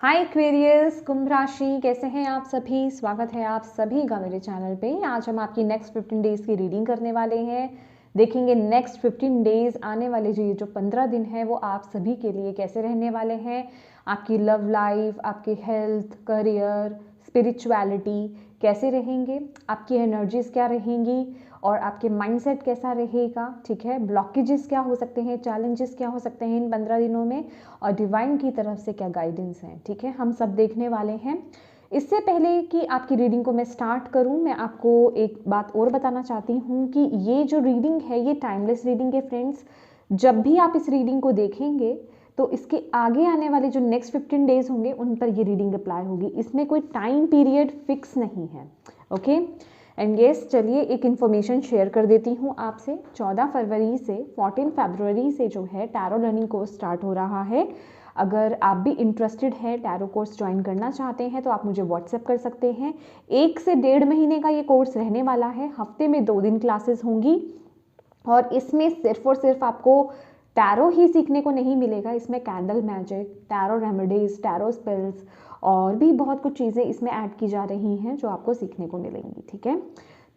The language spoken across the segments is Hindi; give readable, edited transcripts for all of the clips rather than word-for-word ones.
हाय एक्वेरियस, कुंभ राशि, कैसे हैं आप सभी। स्वागत है आप सभी का मेरे चैनल पे। आज हम आपकी नेक्स्ट 15 डेज की रीडिंग करने वाले हैं। देखेंगे नेक्स्ट 15 डेज आने वाले जो 15 दिन है वो आप सभी के लिए कैसे रहने वाले हैं। आपकी लव लाइफ, आपकी हेल्थ, करियर, स्पिरिचुअलिटी कैसे रहेंगे, आपकी एनर्जीज क्या रहेंगी और आपके माइंडसेट कैसा रहेगा। ठीक है, ब्लॉकेजेस क्या हो सकते हैं, चैलेंजेस क्या हो सकते हैं इन 15 दिनों में, और डिवाइन की तरफ से क्या गाइडेंस है। ठीक है, हम सब देखने वाले हैं। इससे पहले कि आपकी रीडिंग को मैं स्टार्ट करूं, मैं आपको एक बात और बताना चाहती हूं कि ये जो रीडिंग है ये टाइमलेस रीडिंग है फ्रेंड्स। जब भी आप इस रीडिंग को देखेंगे तो इसके आगे आने वाले जो नेक्स्ट 15 डेज होंगे उन पर ये रीडिंग अप्लाई होगी। इसमें कोई टाइम पीरियड फिक्स नहीं है। ओके एंड येस, चलिए एक इन्फॉर्मेशन शेयर कर देती हूँ आपसे। 14 फरवरी से 14 फरवरी से जो है टैरो लर्निंग कोर्स स्टार्ट हो रहा है। अगर आप भी इंटरेस्टेड हैं, टैरो कोर्स ज्वाइन करना चाहते हैं तो आप मुझे व्हाट्सएप कर सकते हैं। 1 से 1.5 महीने का ये कोर्स रहने वाला है। हफ्ते में 2 दिन क्लासेस होंगी और इसमें सिर्फ और सिर्फ आपको टैरो ही सीखने को नहीं मिलेगा। इसमें candle magic, tarot remedies, tarot spells और भी बहुत कुछ चीज़ें इसमें ऐड की जा रही हैं जो आपको सीखने को मिलेंगी। ठीक है,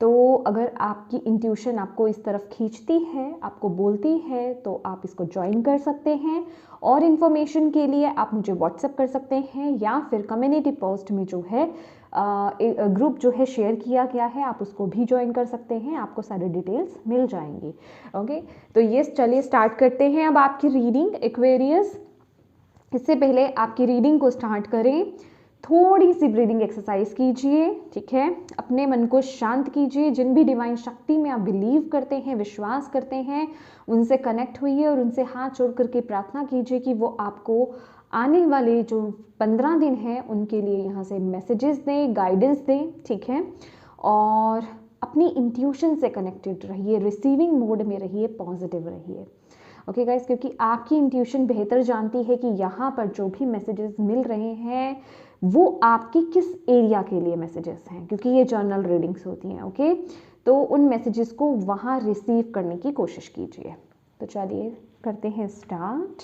तो अगर आपकी इंट्यूशन आपको इस तरफ खींचती है, आपको बोलती है, तो आप इसको ज्वाइन कर सकते हैं। और इन्फॉर्मेशन के लिए आप मुझे व्हाट्सएप कर सकते हैं या फिर कम्युनिटी पोस्ट में जो है ग्रुप जो है शेयर किया गया है, आप उसको भी ज्वाइन कर सकते हैं। आपको सारे डिटेल्स मिल जाएंगी। ओके, तो ये चलिए स्टार्ट करते हैं अब आपकी रीडिंग एक्वेरियस। इससे पहले आपकी रीडिंग को स्टार्ट करें, थोड़ी सी ब्रीदिंग एक्सरसाइज कीजिए। ठीक है, अपने मन को शांत कीजिए। जिन भी डिवाइन शक्ति में आप बिलीव करते हैं, विश्वास करते हैं, उनसे कनेक्ट हुइए और उनसे हाथ जोड़ करके प्रार्थना कीजिए कि वो आपको आने वाले जो 15 दिन हैं उनके लिए यहाँ से मैसेजेस दें, गाइडेंस दें। ठीक है, और अपनी इंट्यूशन से कनेक्टेड रहिए, रिसीविंग मोड में रहिए, पॉजिटिव रहिए। ओके गाइस, क्योंकि आपकी इंट्यूशन बेहतर जानती है कि यहाँ पर जो भी मैसेजेस मिल रहे हैं वो आपकी किस एरिया के लिए मैसेजेस हैं, क्योंकि ये जर्नल रीडिंग्स होती हैं। ओके, तो उन मैसेजेस को वहाँ रिसीव करने की कोशिश कीजिए। तो चलिए करते हैं स्टार्ट।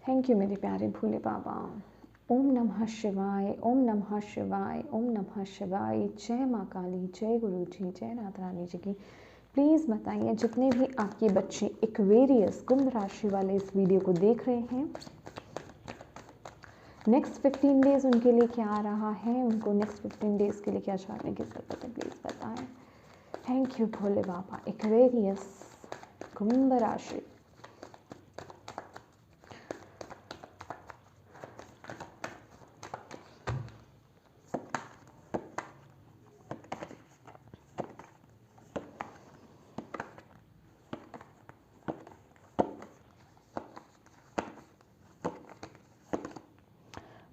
थैंक यू मेरे प्यारे भोले बाबा। ओम नमः शिवाय, ओम नमः शिवाय, ओम नमः शिवाय। जय माँ काली, जय गुरु जी, जय राधा रानी जी की। प्लीज़ बताइए जितने भी आपके बच्चे एक्वेरियस कुंभ राशि वाले इस वीडियो को देख रहे हैं, नेक्स्ट 15 डेज उनके लिए क्या आ रहा है, उनको नेक्स्ट 15 डेज के लिए क्या जानने की ज़रूरत है, प्लीज़ बताएं। Thank you Bhole Baba. Aquarius Kumbh राशि,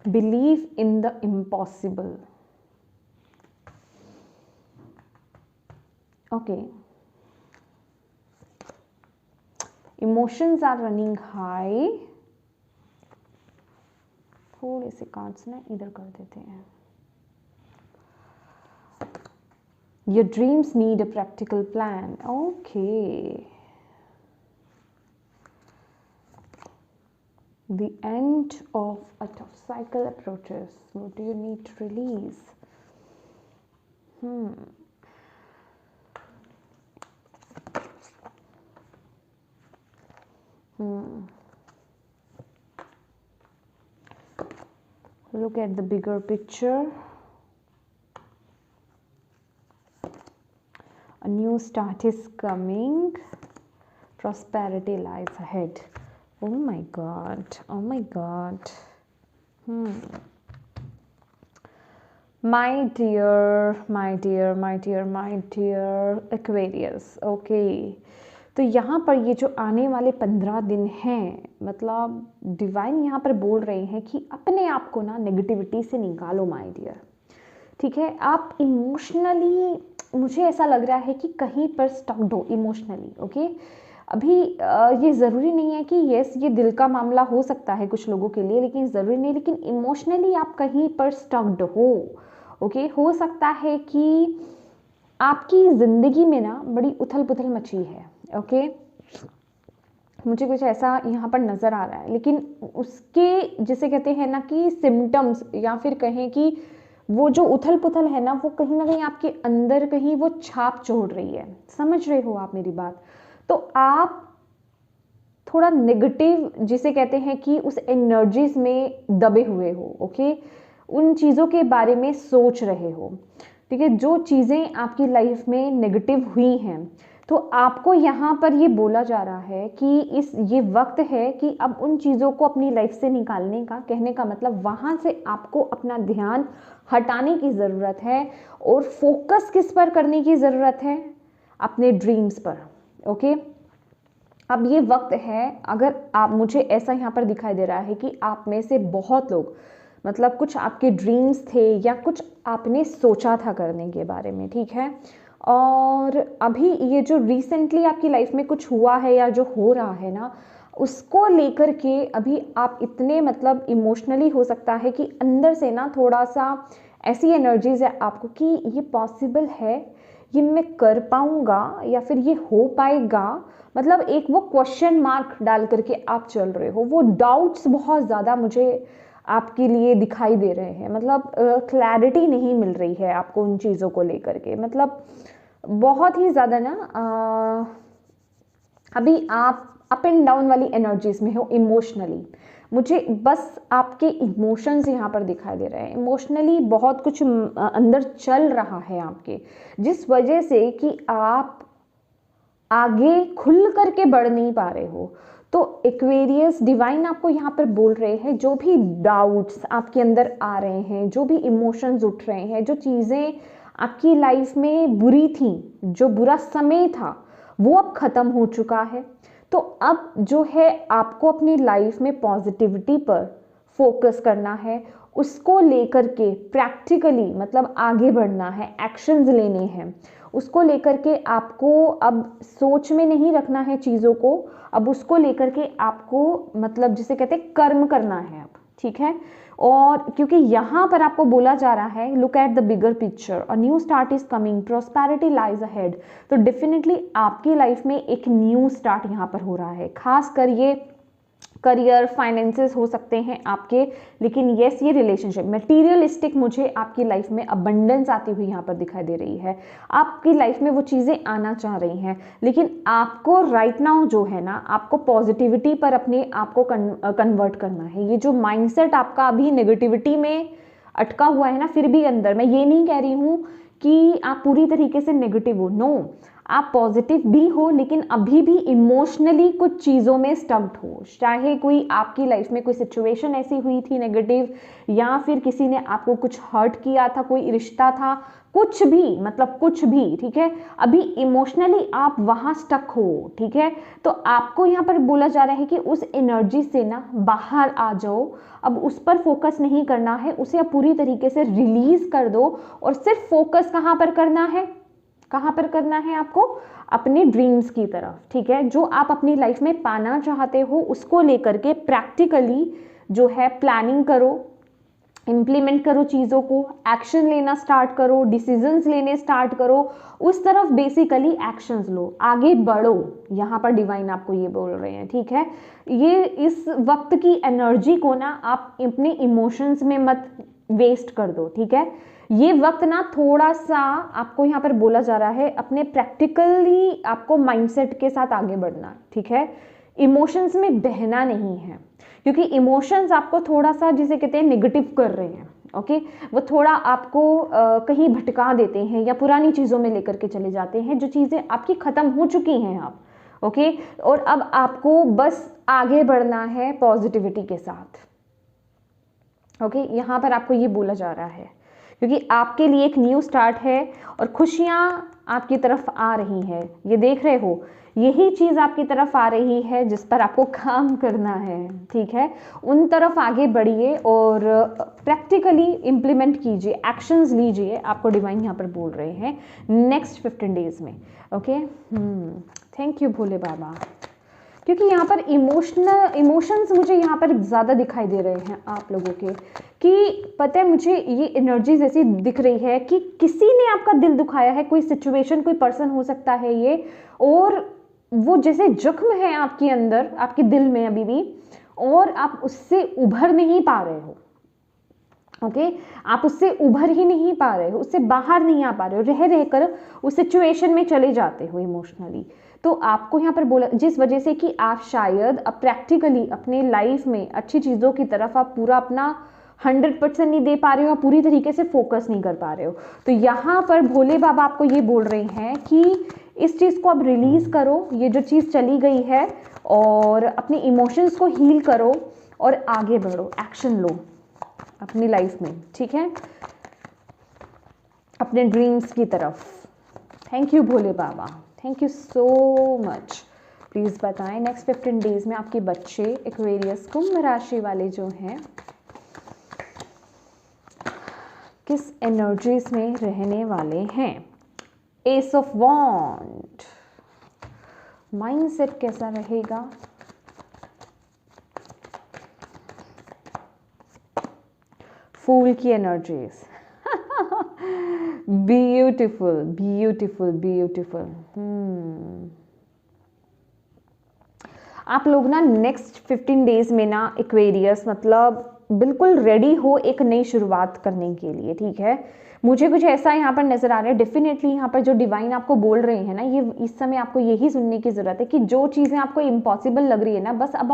believe in the impossible. Okay, emotions are running high. थोड़े से कार्ड्स ना इधर कर देते हैं। Your dreams need a practical plan. Okay. The end of a tough cycle approaches. What do you need to release? Look at the bigger picture. A new start is coming. Prosperity lies ahead. Oh my God. Oh my God. My dear, my dear, my dear, my dear Aquarius. Okay. तो यहाँ पर ये जो आने वाले 15 दिन हैं, मतलब डिवाइन यहाँ पर बोल रहे हैं कि अपने आप को ना नेगेटिविटी से निकालो माय डियर। ठीक है, आप इमोशनली, मुझे ऐसा लग रहा है कि कहीं पर स्टक्ड हो इमोशनली। ओके, अभी ये ज़रूरी नहीं है कि यस ये दिल का मामला हो सकता है कुछ लोगों के लिए, लेकिन ज़रूरी नहीं, लेकिन इमोशनली आप कहीं पर स्टक्ड हो। ओके, हो सकता है कि आपकी ज़िंदगी में ना बड़ी उथल पुथल मची है। ओके, मुझे कुछ ऐसा यहाँ पर नज़र आ रहा है, लेकिन उसके जिसे कहते हैं ना कि सिम्टम्स, या फिर कहें कि वो जो उथल पुथल है ना, वो कहीं ना कहीं आपके अंदर कहीं वो छाप छोड़ रही है। समझ रहे हो आप मेरी बात? तो आप थोड़ा नेगेटिव जिसे कहते हैं कि उस एनर्जीज में दबे हुए हो। ओके, उन चीज़ों के बारे में सोच रहे हो, ठीक है, जो चीज़ें आपकी लाइफ में नेगेटिव हुई हैं। तो आपको यहाँ पर ये बोला जा रहा है कि ये वक्त है कि अब उन चीज़ों को अपनी लाइफ से निकालने का, कहने का मतलब वहाँ से आपको अपना ध्यान हटाने की ज़रूरत है और फोकस किस पर करने की ज़रूरत है? अपने ड्रीम्स पर। ओके, अब ये वक्त है, अगर आप, मुझे ऐसा यहाँ पर दिखाई दे रहा है कि आप में से बहुत लोग, मतलब कुछ आपके ड्रीम्स थे या कुछ आपने सोचा था करने के बारे में, ठीक है, और अभी ये जो रिसेंटली आपकी लाइफ में कुछ हुआ है या जो हो रहा है ना, उसको लेकर के अभी आप इतने मतलब इमोशनली हो सकता है कि अंदर से ना थोड़ा सा ऐसी एनर्जीज है आपको कि ये पॉसिबल है, ये मैं कर पाऊंगा या फिर ये हो पाएगा, मतलब एक वो क्वेश्चन मार्क डाल करके आप चल रहे हो। वो डाउट्स बहुत ज़्यादा मुझे आपके लिए दिखाई दे रहे हैं, मतलब क्लैरिटी नहीं मिल रही है आपको उन चीज़ों को लेकर के, मतलब बहुत ही ज़्यादा ना अभी आप अप एंड डाउन वाली एनर्जीज में हो इमोशनली। मुझे बस आपके इमोशंस यहाँ पर दिखाई दे रहे हैं, इमोशनली बहुत कुछ अंदर चल रहा है आपके, जिस वजह से कि आप आगे खुल करके बढ़ नहीं पा रहे हो। तो एक्वेरियस डिवाइन आपको यहाँ पर बोल रहे हैं, जो भी डाउट्स आपके अंदर आ रहे हैं, जो भी इमोशंस उठ रहे हैं, जो चीज़ें आपकी लाइफ में बुरी थी, जो बुरा समय था, वो अब ख़त्म हो चुका है। तो अब जो है आपको अपनी लाइफ में पॉजिटिविटी पर फोकस करना है, उसको लेकर के प्रैक्टिकली मतलब आगे बढ़ना है, एक्शंस लेने हैं, उसको लेकर के आपको अब सोच में नहीं रखना है चीज़ों को, अब उसको लेकर के आपको मतलब जिसे कहते हैं कर्म करना है अब, ठीक है। और क्योंकि यहाँ पर आपको बोला जा रहा है look at the bigger picture, a new start is coming, prosperity lies ahead. तो डेफिनेटली आपकी लाइफ में एक न्यू स्टार्ट यहाँ पर हो रहा है, खास कर ये करियर, फाइनेंसेस हो सकते हैं आपके, लेकिन येस ये रिलेशनशिप मटेरियलिस्टिक मुझे आपकी लाइफ में अबंडेंस आती हुई यहाँ पर दिखाई दे रही है। आपकी लाइफ में वो चीज़ें आना चाह रही हैं, लेकिन आपको राइट नाउ जो है ना, आपको पॉजिटिविटी पर अपने आप को कन्वर्ट करना है। ये जो माइंडसेट आपका अभी नेगेटिविटी में अटका हुआ है ना, फिर भी अंदर, मैं ये नहीं कह रही हूँ कि आप पूरी तरीके से नेगेटिव हो, नो, आप पॉजिटिव भी हो, लेकिन अभी भी इमोशनली कुछ चीज़ों में स्टक्ड हो। चाहे कोई आपकी लाइफ में कोई सिचुएशन ऐसी हुई थी नेगेटिव, या फिर किसी ने आपको कुछ हर्ट किया था, कोई रिश्ता था, कुछ भी, मतलब कुछ भी, ठीक है, अभी इमोशनली आप वहाँ स्टक हो, ठीक है। तो आपको यहाँ पर बोला जा रहा है कि उस एनर्जी से ना बाहर आ जाओ, अब उस पर फोकस नहीं करना है, उसे अब पूरी तरीके से रिलीज कर दो, और सिर्फ फोकस कहाँ पर करना है, कहाँ पर करना है आपको? अपने ड्रीम्स की तरफ, ठीक है, जो आप अपनी लाइफ में पाना चाहते हो, उसको लेकर के प्रैक्टिकली जो है प्लानिंग करो, इम्प्लीमेंट करो चीज़ों को, एक्शन लेना स्टार्ट करो, डिसीजंस लेने स्टार्ट करो, उस तरफ बेसिकली एक्शंस लो, आगे बढ़ो। यहाँ पर डिवाइन आपको ये बोल रहे हैं, ठीक है। ये इस वक्त की एनर्जी को ना आप अपने इमोशंस में मत वेस्ट कर दो, ठीक है। ये वक्त ना थोड़ा सा आपको यहाँ पर बोला जा रहा है अपने प्रैक्टिकली आपको माइंडसेट के साथ आगे बढ़ना, ठीक है। इमोशंस में बहना नहीं है, क्योंकि इमोशंस आपको थोड़ा सा जिसे कहते हैं नेगेटिव कर रहे हैं, ओके, वो थोड़ा आपको कहीं भटका देते हैं या पुरानी चीज़ों में लेकर के चले जाते हैं, जो चीज़ें आपकी ख़त्म हो चुकी हैं आप, ओके। और अब आपको बस आगे बढ़ना है पॉजिटिविटी के साथ, ओके। यहाँ पर आपको ये बोला जा रहा है क्योंकि आपके लिए एक न्यू स्टार्ट है और खुशियाँ आपकी तरफ आ रही हैं, ये देख रहे हो, यही चीज़ आपकी तरफ आ रही है जिस पर आपको काम करना है, ठीक है। उन तरफ आगे बढ़िए और प्रैक्टिकली इम्प्लीमेंट कीजिए, एक्शंस लीजिए, आपको डिवाइन यहाँ पर बोल रहे हैं नेक्स्ट 15 डेज में, ओके। थैंक यू भोले बाबा, क्योंकि यहाँ पर इमोशंस मुझे यहाँ पर ज़्यादा दिखाई दे रहे हैं आप लोगों के, कि पता है मुझे ये एनर्जीज ऐसी दिख रही है कि किसी ने आपका दिल दुखाया है, कोई सिचुएशन, कोई पर्सन हो सकता है ये, और वो जैसे जख्म है आपके अंदर, आपके दिल में अभी भी, और आप उससे उभर नहीं पा रहे हो। ओके आप उससे उभर ही नहीं पा रहे हो, उससे बाहर नहीं आ पा रहे हो, रह रहकर उस सिचुएशन में चले जाते हो इमोशनली। तो आपको यहाँ पर बोला, जिस वजह से कि आप शायद अब प्रैक्टिकली अपने लाइफ में अच्छी चीज़ों की तरफ आप पूरा अपना 100% नहीं दे पा रहे हो, पूरी तरीके से फोकस नहीं कर पा रहे हो। तो यहाँ पर भोले बाबा आपको ये बोल रहे हैं कि इस चीज़ को अब रिलीज़ करो, ये जो चीज़ चली गई है, और अपने इमोशंस को हील करो और आगे बढ़ो, एक्शन लो अपनी लाइफ में, ठीक है, अपने ड्रीम्स की तरफ। Thank you Bhole Baba, thank you so much. Please बताएं नेक्स्ट 15 डेज में आपके बच्चे एक्वेरियस कुंभ राशि वाले जो हैं किस एनर्जीज में रहने वाले हैं। एस ऑफ वॉन्ड, माइंडसेट कैसा रहेगा, फूल की एनर्जीज ब्यूटीफुल ब्यूटीफुल ब्यूटीफुल। आप लोग ना नेक्स्ट 15 डेज में ना एक्वेरियस मतलब बिल्कुल रेडी हो एक नई शुरुआत करने के लिए, ठीक है। मुझे कुछ ऐसा यहाँ पर नजर आ रहा है, डेफिनेटली यहाँ पर जो डिवाइन आपको बोल रहे हैं ना, ये इस समय आपको यही सुनने की जरूरत है कि जो चीज़ें आपको इम्पॉसिबल लग रही है ना, बस अब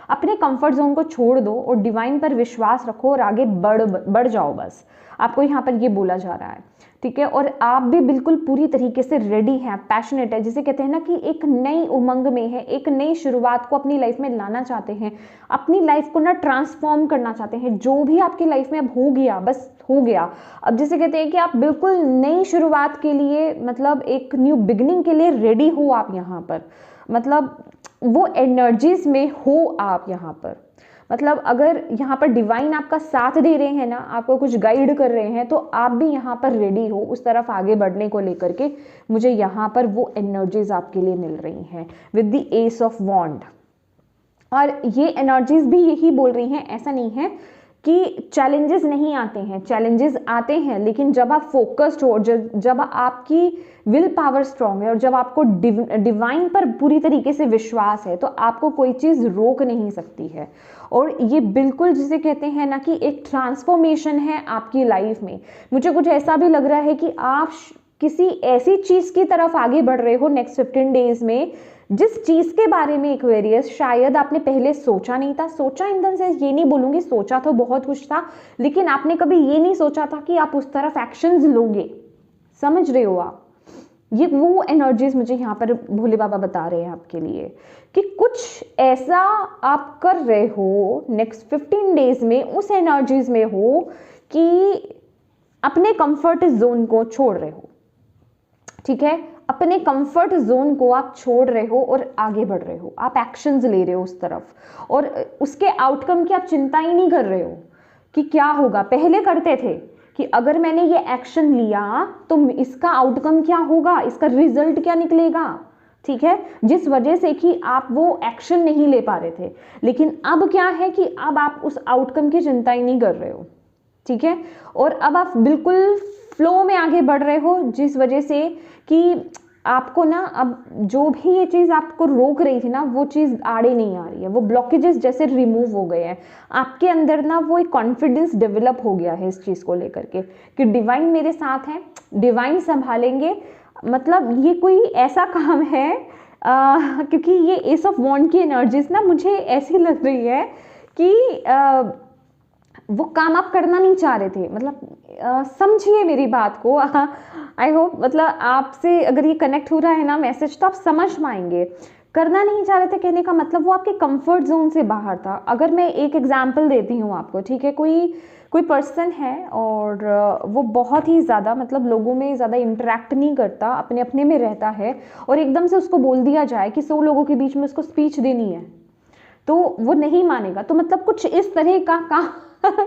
अपने कंफर्ट जोन को छोड़ दो और डिवाइन पर विश्वास रखो और आगे बढ़ जाओ, बस आपको यहाँ पर ये बोला जा रहा है, ठीक है। और आप भी बिल्कुल पूरी तरीके से रेडी हैं, पैशनेट है, जिसे कहते हैं ना कि एक नई उमंग में है, एक नई शुरुआत को अपनी लाइफ में लाना चाहते हैं, अपनी लाइफ को ना ट्रांसफॉर्म करना चाहते हैं। जो भी आपकी लाइफ में अब हो गया, बस हो गया। अब जिसे कहते हैं कि आप बिल्कुल नई शुरुआत के लिए, मतलब एक न्यू बिगिनिंग के लिए रेडी हो आप यहाँ पर, मतलब वो एनर्जीज में हो आप यहाँ पर। मतलब अगर यहाँ पर डिवाइन आपका साथ दे रहे हैं ना, आपको कुछ गाइड कर रहे हैं, तो आप भी यहाँ पर रेडी हो उस तरफ आगे बढ़ने को लेकर के। मुझे यहाँ पर वो एनर्जीज आपके लिए मिल रही हैं विद द एस ऑफ वॉन्ड। और ये एनर्जीज भी यही बोल रही हैं, ऐसा नहीं है कि चैलेंजेस नहीं आते हैं, चैलेंजेस आते हैं, लेकिन जब आप फोकस्ड हो, जब आपकी विल पावर स्ट्रांग है और जब आपको डिवाइन पर पूरी तरीके से विश्वास है, तो आपको कोई चीज़ रोक नहीं सकती है। और ये बिल्कुल जिसे कहते हैं ना कि एक ट्रांसफॉर्मेशन है आपकी लाइफ में। मुझे कुछ ऐसा भी लग रहा है कि आप किसी ऐसी चीज़ की तरफ आगे बढ़ रहे हो नेक्स्ट 15 डेज में, जिस चीज़ के बारे में एक्वेरियस शायद आपने पहले सोचा नहीं था। सोचा इन द सेंस ये नहीं बोलूँगी, सोचा तो बहुत कुछ था, लेकिन आपने कभी ये नहीं सोचा था कि आप उस तरफ एक्शंस लोगे। समझ रहे हो आप? ये वो एनर्जीज मुझे यहाँ पर भोले बाबा बता रहे हैं आपके लिए कि कुछ ऐसा आप कर रहे हो नेक्स्ट 15 डेज में, उस एनर्जीज में हो कि अपने कंफर्ट जोन को छोड़ रहे हो, ठीक है। अपने कंफर्ट जोन को आप छोड़ रहे हो और आगे बढ़ रहे हो, आप एक्शंस ले रहे हो उस तरफ, और उसके आउटकम की आप चिंता ही नहीं कर रहे हो कि क्या होगा। पहले करते थे कि अगर मैंने ये एक्शन लिया तो इसका आउटकम क्या होगा, इसका रिजल्ट क्या निकलेगा, ठीक है, जिस वजह से कि आप वो एक्शन नहीं ले पा रहे थे। लेकिन अब क्या है कि अब आप उस आउटकम की चिंता ही नहीं कर रहे हो, ठीक है, और अब आप बिल्कुल फ्लो में आगे बढ़ रहे हो, जिस वजह से कि आपको ना अब जो भी ये चीज़ आपको रोक रही थी ना, वो चीज़ आड़े नहीं आ रही है, वो ब्लॉकेजेस जैसे रिमूव हो गए हैं आपके अंदर ना। वो एक कॉन्फिडेंस डेवलप हो गया है इस चीज़ को लेकर के कि डिवाइन मेरे साथ है, डिवाइन संभालेंगे। मतलब ये कोई ऐसा काम है क्योंकि ये एस ऑफ वॉन्ड की एनर्जीज ना मुझे ऐसी लग रही है कि वो काम आप करना नहीं चाह रहे थे। मतलब समझिए मेरी बात को, आई होप मतलब आपसे अगर ये कनेक्ट हो रहा है ना मैसेज, तो आप समझ पाएंगे। करना नहीं चाह रहे थे कहने का मतलब वो आपके कंफर्ट जोन से बाहर था। अगर मैं एक एग्जांपल देती हूँ आपको, ठीक है, कोई पर्सन है और वो बहुत ही ज़्यादा मतलब लोगों में ज़्यादा इंटरेक्ट नहीं करता, अपने अपने में रहता है, और एकदम से उसको बोल दिया जाए कि 100 लोगों के बीच में उसको स्पीच देनी है, तो वो नहीं मानेगा। तो मतलब कुछ इस तरह का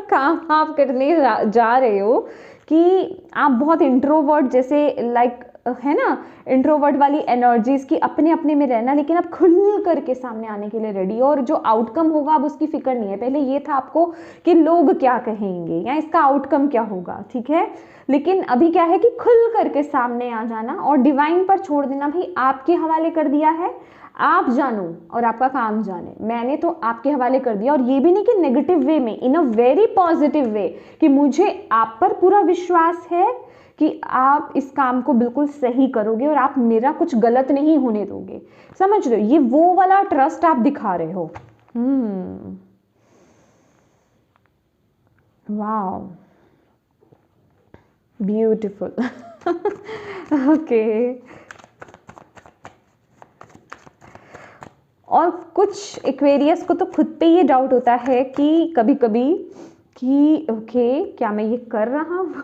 काम आप करने जा रहे हो कि आप बहुत इंट्रोवर्ट जैसे लाइक है ना, इंट्रोवर्ट वाली एनर्जीज की अपने अपने में रहना, लेकिन अब खुल करके सामने आने के लिए रेडी। और जो आउटकम होगा अब उसकी फिक्र नहीं है। पहले ये था आपको कि लोग क्या कहेंगे या इसका आउटकम क्या होगा, ठीक है, लेकिन अभी क्या है कि खुल करके सामने आ जाना और डिवाइन पर छोड़ देना। भाई आपके हवाले कर दिया है, आप जानो और आपका काम जाने। मैंने तो आपके हवाले कर दिया, और ये भी नहीं कि नेगेटिव वे में, इन अ वेरी पॉजिटिव वे, कि मुझे आप पर पूरा विश्वास है कि आप इस काम को बिल्कुल सही करोगे और आप मेरा कुछ गलत नहीं होने दोगे। समझ रहे हो, ये वो वाला ट्रस्ट आप दिखा रहे हो। Wow, beautiful. ओके, और कुछ एक्वेरियस को तो खुद पे ये डाउट होता है कि कभी कभी कि ओके क्या मैं ये कर रहा हूँ।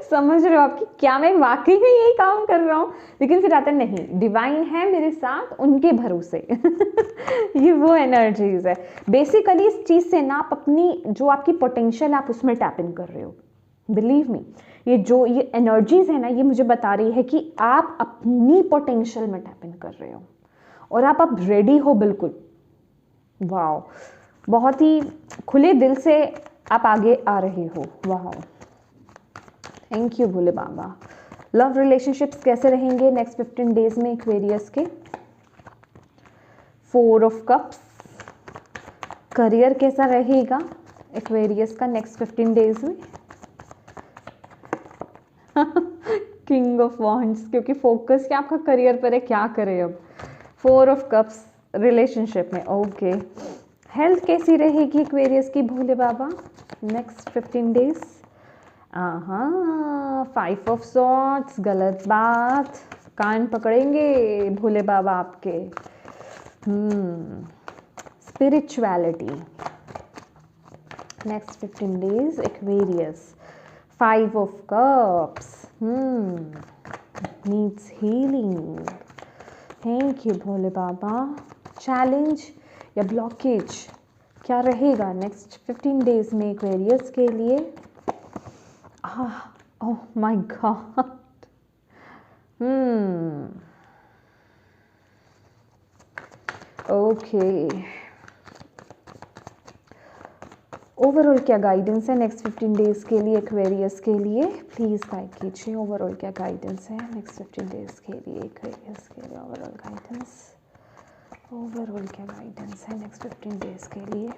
समझ रहे हो आप कि क्या मैं वाकई में यही काम कर रहा हूँ, लेकिन फिर आता नहीं, डिवाइन है मेरे साथ, उनके भरोसे। ये वो एनर्जीज है बेसिकली। इस चीज़ से ना आप अपनी जो आपकी पोटेंशियल आप उसमें टैप इन कर रहे हो। बिलीव मी, ये एनर्जीज है ना, ये मुझे बता रही है कि आप अपनी पोटेंशियल में टैप इन कर रहे हो और आप अब रेडी हो बिल्कुल। वाह, बहुत ही खुले दिल से आप आगे आ रहे हो। वाह, thank you Bhole Baba. Love relationships कैसे रहेंगे नेक्स्ट 15 डेज में एक्वेरियस के? 4 ऑफ कप्स। करियर कैसा रहेगा एक्वेरियस का नेक्स्ट 15 डेज में? किंग ऑफ वॉन्ड्स, क्योंकि फोकस क्या आपका करियर पर है, क्या करें अब। 4 ऑफ कप्स रिलेशनशिप में। ओके, हेल्थ कैसी रहेगी एक्वेरियस की भोले बाबा नेक्स्ट 15 डेज? 5 ऑफ सॉर्ड्स, गलत बात, कान पकड़ेंगे भोले बाबा आपके। Spirituality next 15 days Aquarius. 5 of cups, needs healing. Thank you Bhole Baba. Challenge या ब्लॉकेज क्या रहेगा नेक्स्ट 15 डेज में एक्वेरियस के लिए? Oh my God. Okay, overall क्या गाइडेंस है नेक्स्ट 15 डेज के लिए एक्वेरियस के लिए? प्लीज़ गाइड कीजिए, ओवरऑल क्या गाइडेंस है नेक्स्ट 15 डेज के लिए एक्वेरियस के लिए? ओवरऑल गाइडेंस, ओवरऑल क्या गाइडेंस है नेक्स्ट 15 डेज के लिए?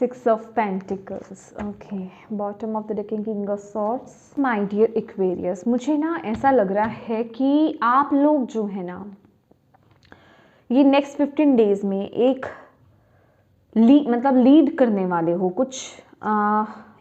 6 of pentacles. Okay, bottom of the deck, king of swords. My dear Aquarius, मुझे ना ऐसा लग रहा है कि आप लोग जो है ना, ये नेक्स्ट 15 डेज में एक लीड करने वाले हो कुछ,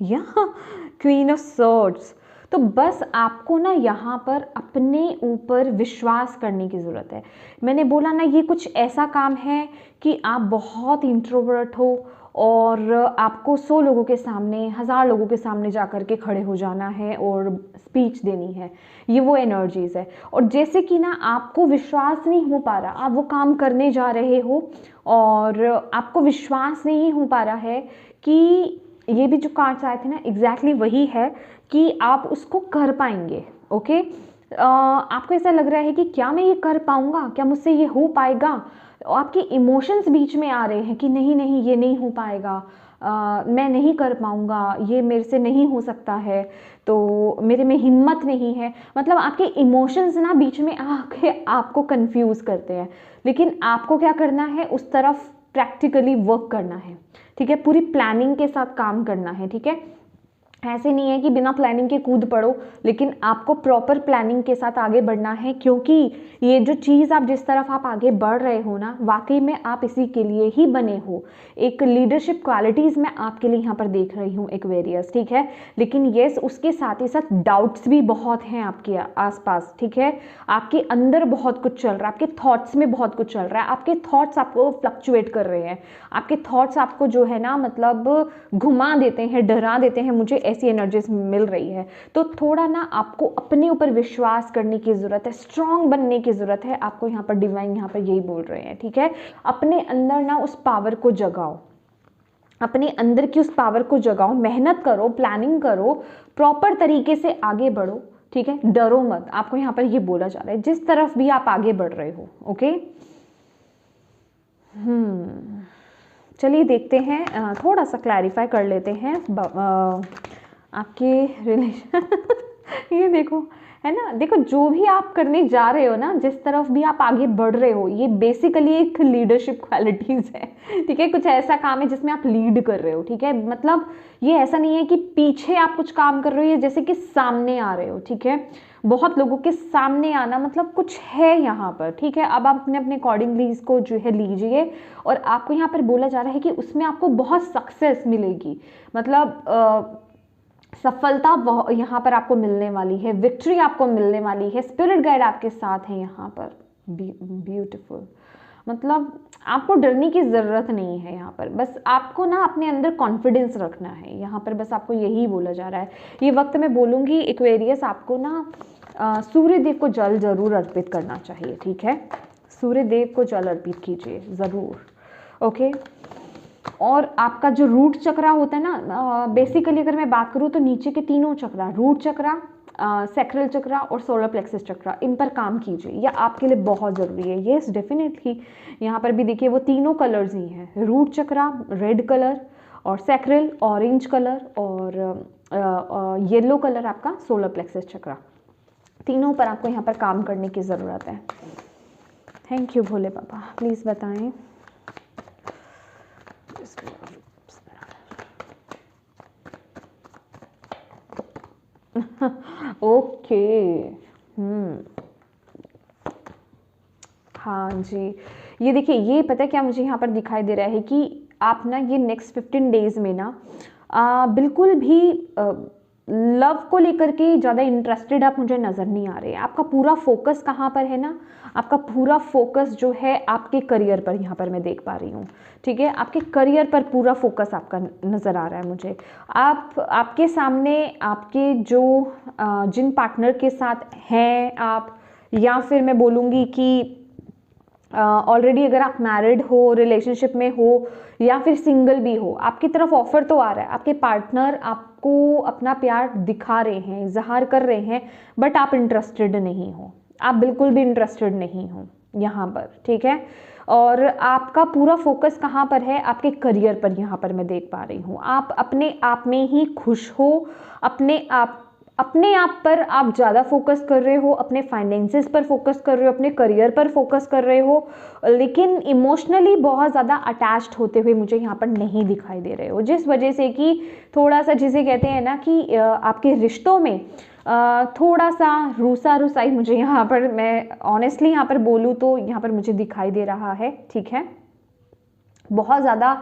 यहाँ क्वीन ऑफ सॉर्ड्स। तो बस आपको ना यहाँ पर अपने ऊपर विश्वास करने की ज़रूरत है। मैंने बोला ना, ये कुछ ऐसा काम है कि आप बहुत इंट्रोवर्ट हो और आपको 100 लोगों के सामने, 1000 लोगों के सामने जा कर के खड़े हो जाना है और स्पीच देनी है। ये वो एनर्जीज़ है। और जैसे कि ना आपको विश्वास नहीं हो पा रहा, आप वो काम करने जा रहे हो और आपको विश्वास नहीं हो पा रहा है कि ये भी जो कार्ड्स आए थे ना, एग्जैक्टली वही है कि आप उसको कर पाएंगे। ओके, आपको ऐसा लग रहा है कि क्या मैं ये कर पाऊँगा, क्या मुझसे ये हो पाएगा? आपके इमोशंस बीच में आ रहे हैं कि नहीं नहीं ये नहीं हो पाएगा, मैं नहीं कर पाऊँगा, ये मेरे से नहीं हो सकता है, तो मेरे में हिम्मत नहीं है। मतलब आपके इमोशंस ना बीच में आके आपको कंफ्यूज करते हैं, लेकिन आपको क्या करना है, उस तरफ प्रैक्टिकली वर्क करना है। ठीक है, पूरी प्लानिंग के साथ काम करना है। ठीक है, ऐसे नहीं है कि बिना प्लानिंग के कूद पड़ो, लेकिन आपको प्रॉपर प्लानिंग के साथ आगे बढ़ना है, क्योंकि ये जो चीज़ आप जिस तरफ आप आगे बढ़ रहे हो ना, वाकई में आप इसी के लिए ही बने हो। एक लीडरशिप क्वालिटीज़ मैं आपके लिए यहाँ पर देख रही हूँ एक्वेरियस। ठीक है, लेकिन येस, उसके साथ ही साथ डाउट्स भी बहुत हैं आपके आसपास। ठीक है, आपके अंदर बहुत कुछ चल रहा है, आपके थॉट्स में बहुत कुछ चल रहा है, आपके थॉट्स आपको फ्लक्चुएट कर रहे हैं, आपके थॉट्स आपको जो है ना मतलब घुमा देते हैं, डरा देते हैं। मुझे ऐसी एनर्जीज मिल रही है। तो थोड़ा ना आपको अपने ऊपर विश्वास करने की ज़रूरत है, स्ट्रांग बनने की ज़रूरत है आपको। यहाँ पर डिवाइन यहाँ पर यही बोल रहे हैं। ठीक है, अपने अंदर ना उस पावर को जगाओ, अपने अंदर की उस पावर को जगाओ, मेहनत करो, प्लानिंग करो, प्रॉपर तरीके से आगे बढ़ो। ठीक है, डरो मत, आपको यहाँ पर ये बोला जा रहा है जिस तरफ भी आप आगे बढ़ रहे हो। ओके, चलिए देखते हैं, थोड़ा सा क्लैरिफाई कर लेते हैं आपके रिलेशन ये देखो, है ना, देखो जो भी आप करने जा रहे हो ना, जिस तरफ भी आप आगे बढ़ रहे हो, ये बेसिकली एक लीडरशिप क्वालिटीज है, ठीक है। कुछ ऐसा काम है जिसमें आप लीड कर रहे हो, ठीक है। मतलब ये ऐसा नहीं है कि पीछे आप कुछ काम कर रहे हो, ये जैसे कि सामने आ रहे हो, ठीक है। बहुत लोगों के सामने आना मतलब कुछ है यहाँ पर, ठीक है। अब आप अपने अपने अकॉर्डिंगली इसको जो है लीजिए, और आपको यहाँ पर बोला जा रहा है कि उसमें आपको बहुत सक्सेस मिलेगी, मतलब सफलता यहाँ पर आपको मिलने वाली है, विक्ट्री आपको मिलने वाली है, स्पिरिट गाइड आपके साथ है यहाँ पर। ब्यूटीफुल, मतलब आपको डरने की ज़रूरत नहीं है यहाँ पर, बस आपको ना अपने अंदर कॉन्फिडेंस रखना है यहाँ पर, बस आपको यही बोला जा रहा है। ये वक्त मैं बोलूँगी एक्वेरियस, आपको ना सूर्य देव को जल जरूर अर्पित करना चाहिए, ठीक है। सूर्य देव को जल अर्पित कीजिए ज़रूर। ओके, और आपका जो रूट चक्रा होता है ना, बेसिकली अगर मैं बात करूँ तो नीचे के तीनों चक्रा, रूट चक्रा, सैक्रल चक्रा और सोलर प्लेक्सस चक्रा, इन पर काम कीजिए, यह आपके लिए बहुत ज़रूरी है। येस डेफिनेटली, यहाँ पर भी देखिए वो तीनों कलर्स ही हैं, रूट चक्रा रेड कलर, और सैक्रल ऑरेंज कलर, और येलो कलर आपका सोलर प्लेक्सस चक्रा। तीनों पर आपको यहाँ पर काम करने की ज़रूरत है। Thank you Bhole Baba, please बताएं। ओके, हाँ जी, ये देखिए, ये पता है क्या मुझे यहाँ पर दिखाई दे रहा है कि आप ना ये नेक्स्ट 15 डेज में ना बिल्कुल भी लव को लेकर के ज़्यादा इंटरेस्टेड आप मुझे नज़र नहीं आ रहे। आपका पूरा फोकस कहाँ पर है ना, आपका पूरा फोकस जो है आपके करियर पर यहाँ पर मैं देख पा रही हूँ, ठीक है। आपके करियर पर पूरा फोकस आपका नज़र आ रहा है मुझे। आपके सामने आपके जो जिन पार्टनर के साथ हैं आप, या फिर मैं बोलूँगी कि ऑलरेडी अगर आप मैरिड हो, रिलेशनशिप में हो, या फिर सिंगल भी हो, आपकी तरफ ऑफर तो आ रहा है, आपके पार्टनर आपको अपना प्यार दिखा रहे हैं, इजहार कर रहे हैं, बट आप इंटरेस्टेड नहीं हो, आप बिल्कुल भी इंटरेस्टेड नहीं हो यहाँ पर, ठीक है। और आपका पूरा फोकस कहाँ पर है, आपके करियर पर यहाँ पर मैं देख पा रही हूँ। आप अपने आप में ही खुश हो, अपने आप पर आप ज़्यादा फोकस कर रहे हो, अपने फाइनेंसेस पर फोकस कर रहे हो, अपने करियर पर फोकस कर रहे हो, लेकिन इमोशनली बहुत ज़्यादा अटैच्ड होते हुए मुझे यहाँ पर नहीं दिखाई दे रहे हो, जिस वजह से कि थोड़ा सा जिसे कहते हैं ना कि आपके रिश्तों में थोड़ा सा रूसाई मुझे यहाँ पर, मैं ऑनेस्टली यहाँ पर बोलूँ तो यहाँ पर मुझे दिखाई दे रहा है, ठीक है। बहुत ज़्यादा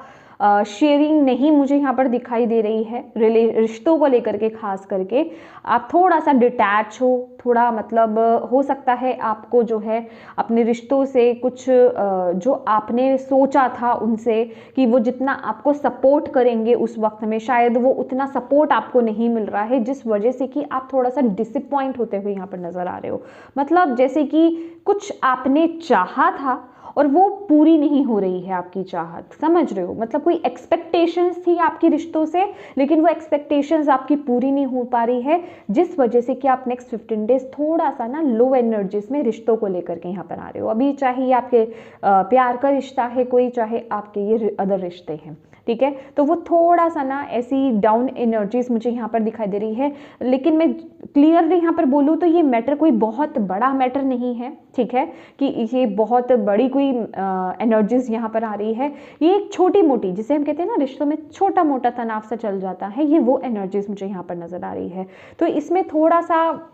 शेयरिंग नहीं मुझे यहाँ पर दिखाई दे रही है, रिश्तों को लेकर के खास करके आप थोड़ा सा डिटैच हो, थोड़ा मतलब हो सकता है आपको जो है अपने रिश्तों से कुछ जो आपने सोचा था उनसे कि वो जितना आपको सपोर्ट करेंगे उस वक्त में, शायद वो उतना सपोर्ट आपको नहीं मिल रहा है, जिस वजह से कि आप थोड़ा सा डिसअपॉइंट होते हुए यहाँ पर नज़र आ रहे हो। मतलब जैसे कि कुछ आपने चाहा था और वो पूरी नहीं हो रही है आपकी चाहत, समझ रहे हो, मतलब कोई एक्सपेक्टेशंस थी आपकी रिश्तों से, लेकिन वो एक्सपेक्टेशंस आपकी पूरी नहीं हो पा रही है, जिस वजह से कि आप नेक्स्ट 15 डेज थोड़ा सा ना लो एनर्जीज में रिश्तों को लेकर के यहाँ पर आ रहे हो। अभी चाहे ये आपके प्यार का रिश्ता है कोई, चाहे आपके ये अदर रिश्ते हैं, ठीक है, तो वो थोड़ा सा ना ऐसी डाउन एनर्जीज मुझे यहाँ पर दिखाई दे रही है। लेकिन मैं क्लियरली यहाँ पर बोलूँ तो ये मैटर कोई बहुत बड़ा मैटर नहीं है, ठीक है, कि ये बहुत बड़ी कोई एनर्जीज यहाँ पर आ रही है। ये एक छोटी मोटी, जिसे हम कहते हैं ना रिश्तों में छोटा मोटा तनाव सा चल जाता है, ये वो एनर्जीज मुझे यहाँ पर नजर आ रही है। तो इसमें थोड़ा सा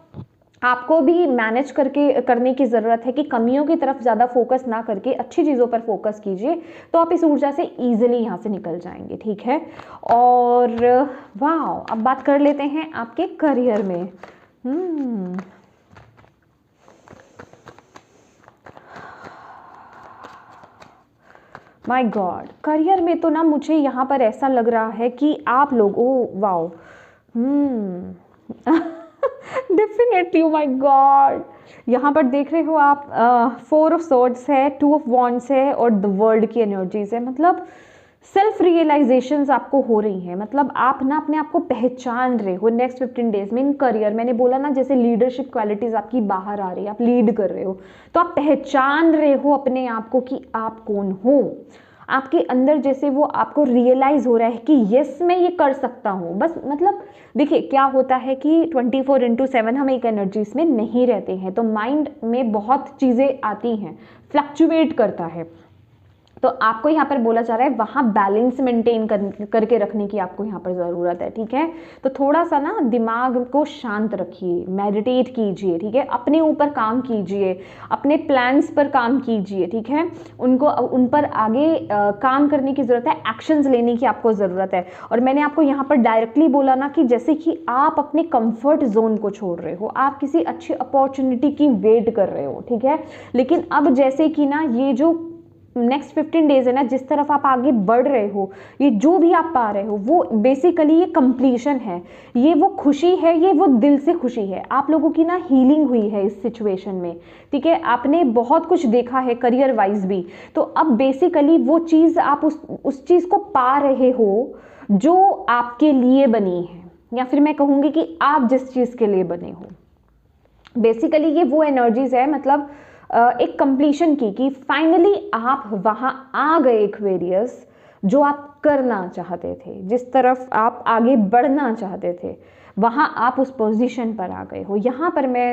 आपको भी मैनेज करने की ज़रूरत है कि कमियों की तरफ ज़्यादा फोकस ना करके अच्छी चीज़ों पर फोकस कीजिए, तो आप इस ऊर्जा से ईजिली यहाँ से निकल जाएंगे, ठीक है। और वाह, अब बात कर लेते हैं आपके करियर में। माय गॉड, करियर में तो ना मुझे यहाँ पर ऐसा लग रहा है कि आप लोग, oh wow, definitely, oh my God, यहाँ पर देख रहे हो आप 4 ऑफ स्वॉर्ड्स है, 2 ऑफ वॉन्ड्स है और द वर्ल्ड की एनर्जीज है। मतलब सेल्फ रियलाइजेशंस आपको हो रही हैं, मतलब आप ना अपने आप को पहचान रहे हो नेक्स्ट 15 डेज में। इन करियर मैंने बोला ना, जैसे लीडरशिप क्वालिटीज आपकी बाहर आ रही है, आप लीड कर रहे हो, तो आप पहचान रहे हो अपने आप को कि आप कौन हो। आपके अंदर जैसे वो आपको रियलाइज हो रहा है कि यस मैं ये कर सकता हूँ। बस मतलब देखिए क्या होता है कि 24/7 हम एक एनर्जीज में नहीं रहते हैं, तो माइंड में बहुत चीज़ें आती हैं, फ्लक्चुएट करता है। तो आपको यहाँ पर बोला जा रहा है वहाँ बैलेंस मेंटेन करके रखने की आपको यहाँ पर ज़रूरत है, ठीक है। तो थोड़ा सा ना दिमाग को शांत रखिए, मेडिटेट कीजिए, ठीक है, अपने ऊपर काम कीजिए, अपने प्लान्स पर काम कीजिए, ठीक है, उन पर आगे काम करने की ज़रूरत है, एक्शंस लेने की आपको ज़रूरत है। और मैंने आपको यहाँ पर डायरेक्टली बोला ना कि जैसे कि आप अपने कंफर्ट जोन को छोड़ रहे हो, आप किसी अच्छी अपॉर्चुनिटी की वेट कर रहे हो, ठीक है, लेकिन अब जैसे कि ना ये जो नेक्स्ट 15 डेज है ना, जिस तरफ आप आगे बढ़ रहे हो, ये जो भी आप पा रहे हो वो बेसिकली ये कंप्लीशन है, ये वो खुशी है, ये वो दिल से खुशी है। आप लोगों की ना हीलिंग हुई है इस सिचुएशन में, ठीक है, आपने बहुत कुछ देखा है करियर वाइज भी, तो अब बेसिकली वो चीज़ आप उस चीज़ को पा रहे हो जो आपके लिए बनी है, या फिर मैं कहूँगी कि आप जिस चीज़ के लिए बने हो। बेसिकली ये वो एनर्जीज है, मतलब एक कंप्लीशन की, कि फाइनली आप वहां आ गए एक्वेरियस, जो आप करना चाहते थे, जिस तरफ आप आगे बढ़ना चाहते थे, वहां आप उस पोजीशन पर आ गए हो। यहाँ पर मैं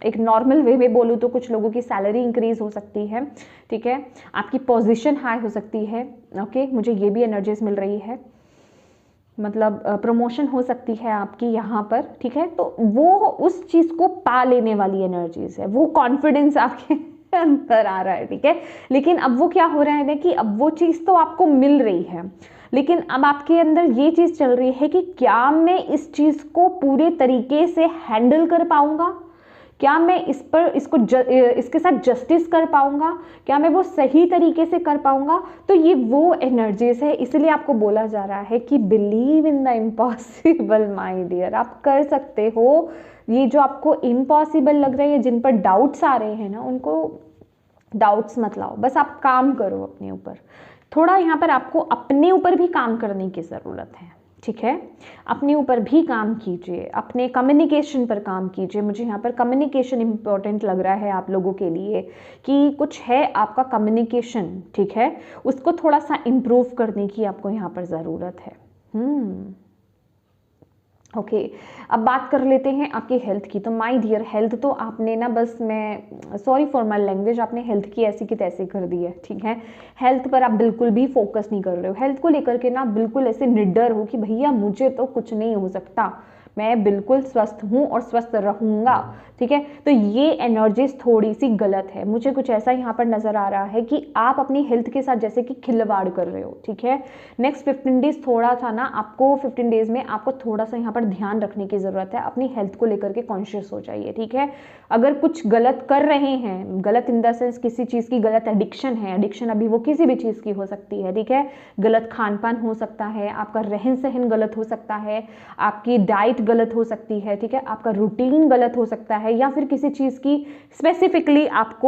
एक नॉर्मल वे में बोलूँ तो कुछ लोगों की सैलरी इंक्रीज हो सकती है, ठीक है, आपकी पोजीशन हाई हो सकती है, ओके, मुझे ये भी एनर्जीज मिल रही है, मतलब प्रमोशन हो सकती है आपकी यहाँ पर, ठीक है। तो वो उस चीज़ को पा लेने वाली एनर्जीज है, वो कॉन्फिडेंस आपके अंदर आ रहा है, ठीक है। लेकिन अब वो क्या हो रहा है ना कि अब वो चीज़ तो आपको मिल रही है, लेकिन अब आपके अंदर ये चीज़ चल रही है कि क्या मैं इस चीज़ को पूरे तरीके से हैंडल कर पाऊंगा, क्या मैं इसके साथ जस्टिस कर पाऊंगा, क्या मैं वो सही तरीके से कर पाऊंगा। तो ये वो एनर्जीज है, इसलिए आपको बोला जा रहा है कि believe in the impossible my dear, आप कर सकते हो। ये जो आपको इम्पॉसिबल लग रहा है, जिन पर डाउट्स आ रहे हैं ना, उनको डाउट्स मत लाओ, बस आप काम करो अपने ऊपर। थोड़ा यहाँ पर आपको अपने ऊपर भी काम करने की ज़रूरत है, ठीक है, अपने ऊपर भी काम कीजिए, अपने कम्युनिकेशन पर काम कीजिए। मुझे यहाँ पर कम्युनिकेशन इंपॉर्टेंट लग रहा है आप लोगों के लिए, कि कुछ है आपका कम्युनिकेशन, ठीक है, उसको थोड़ा सा इम्प्रूव करने की आपको यहाँ पर ज़रूरत है। ओके, अब बात कर लेते हैं आपकी हेल्थ की। तो माय डियर, हेल्थ तो आपने ना, बस मैं सॉरी फॉर माय लैंग्वेज, आपने हेल्थ की ऐसी की तैसी कर दी है, ठीक है। हेल्थ पर आप बिल्कुल भी फोकस नहीं कर रहे हो, हेल्थ को लेकर के ना बिल्कुल ऐसे निडर हो कि भैया मुझे तो कुछ नहीं हो सकता, मैं बिल्कुल स्वस्थ हूँ और स्वस्थ रहूँगा, ठीक है। तो ये एनर्जीज थोड़ी सी गलत है, मुझे कुछ ऐसा यहाँ पर नज़र आ रहा है कि आप अपनी हेल्थ के साथ जैसे कि खिलवाड़ कर रहे हो, ठीक है। नेक्स्ट 15 डेज थोड़ा सा ना आपको, 15 डेज में आपको थोड़ा सा यहाँ पर ध्यान रखने की ज़रूरत है, अपनी हेल्थ को लेकर के कॉन्शियस हो जाइए, ठीक है। अगर कुछ गलत कर रहे हैं, गलत इन द सेंस किसी चीज़ की गलत एडिक्शन है, एडिक्शन अभी वो किसी भी चीज़ की हो सकती है, ठीक है, गलत खान पान हो सकता है, आपका रहन सहन गलत हो सकता है, आपकी डाइट गलत हो सकती है, ठीक है, आपका रूटीन गलत हो सकता है, या फिर किसी चीज़ की स्पेसिफिकली आप